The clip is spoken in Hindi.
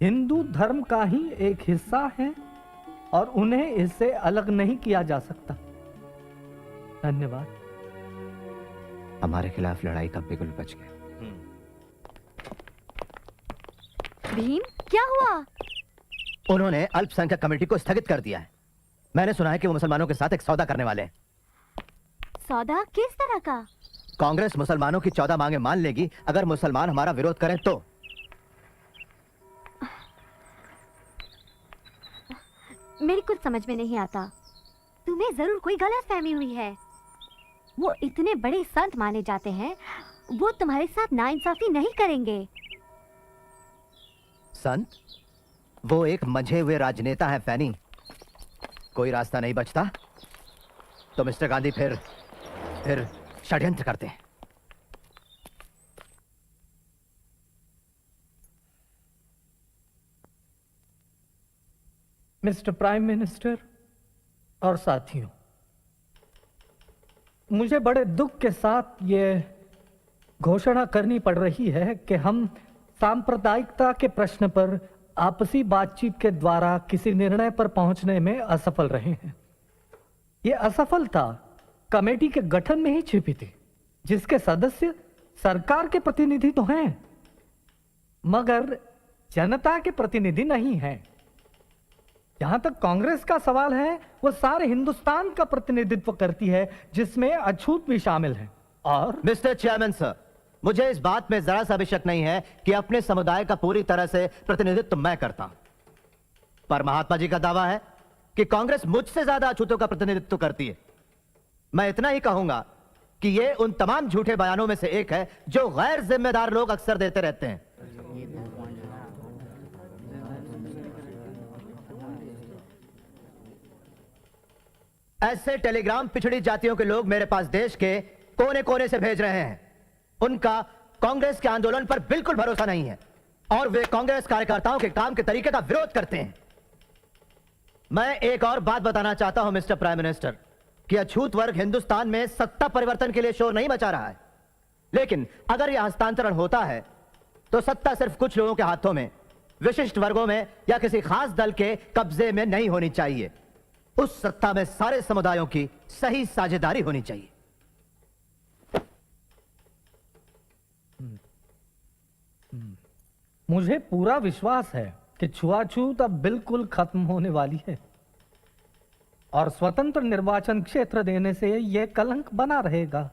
हिंदू धर्म का ही एक हिस्सा है और उन्हें इससे अलग नहीं किया जा सकता। धन्यवाद। हमारे खिलाफ लड़ाई का बिगुल बच गया। भीम, क्या हुआ? उन्होंने अल्पसंख्यक कमेटी को स्थगित कर दिया है। मैंने सुना है कि वो मुसलमानों के साथ एक सौदा करने वाले हैं। सौदा किस तरह का? कांग्रेस मुसलमानों की 14 मांगे मान लेगी अगर मुसलमान हमारा विरोध करें तो। मेरी कुछ समझ में नहीं आता। तुम्हें जरूर कोई गलतफहमी हुई है। वो इतने बड़े संत माने जाते हैं, वो तुम्हारे साथ नाइंसाफी नहीं करेंगे। संत? वो एक मंझे हुए राजनेता है फैनी। कोई रास्ता नहीं बचता तो मिस्टर गांधी फिर षड्यंत्र करते हैं। मिस्टर प्राइम मिनिस्टर और साथियों, मुझे बड़े दुख के साथ ये घोषणा करनी पड़ रही है कि हम सांप्रदायिकता के प्रश्न पर आपसी बातचीत के द्वारा किसी निर्णय पर पहुंचने में असफल रहे हैं। ये असफलता कमेटी के गठन में ही छिपी थी, जिसके सदस्य सरकार के प्रतिनिधि तो हैं मगर जनता के प्रतिनिधि नहीं हैं। जहां तक कांग्रेस का सवाल है, वो सारे हिंदुस्तान का प्रतिनिधित्व करती है, जिसमें अछूत भी शामिल है। और मिस्टर चेयरमैन सर, मुझे इस बात में जरा सा भी शक नहीं है कि अपने समुदाय का पूरी तरह से प्रतिनिधित्व मैं करता हूं। पर महात्मा जी का दावा है कि कांग्रेस मुझसे ज्यादा अछूतों का प्रतिनिधित्व करती है। मैं इतना ही कहूंगा कि यह उन तमाम झूठे बयानों में से एक है जो गैर जिम्मेदार लोग अक्सर देते रहते हैं। ऐसे टेलीग्राम पिछड़ी जातियों के लोग मेरे पास देश के कोने कोने से भेज रहे हैं। उनका कांग्रेस के आंदोलन पर बिल्कुल भरोसा नहीं है और वे कांग्रेस कार्यकर्ताओं के काम के तरीके का विरोध करते हैं। मैं एक और बात बताना चाहता हूं मिस्टर प्राइम मिनिस्टर, कि अछूत वर्ग हिंदुस्तान में सत्ता परिवर्तन के लिए शोर नहीं मचा रहा है, लेकिन अगर यह हस्तांतरण होता है तो सत्ता सिर्फ कुछ लोगों के हाथों में, विशिष्ट वर्गों में या किसी खास दल के कब्जे में नहीं होनी चाहिए। उस सत्ता में सारे समुदायों की सही साझेदारी होनी चाहिए। मुझे पूरा विश्वास है कि छुआछूत अब बिल्कुल खत्म होने वाली है और स्वतंत्र निर्वाचन क्षेत्र देने से यह कलंक बना रहेगा।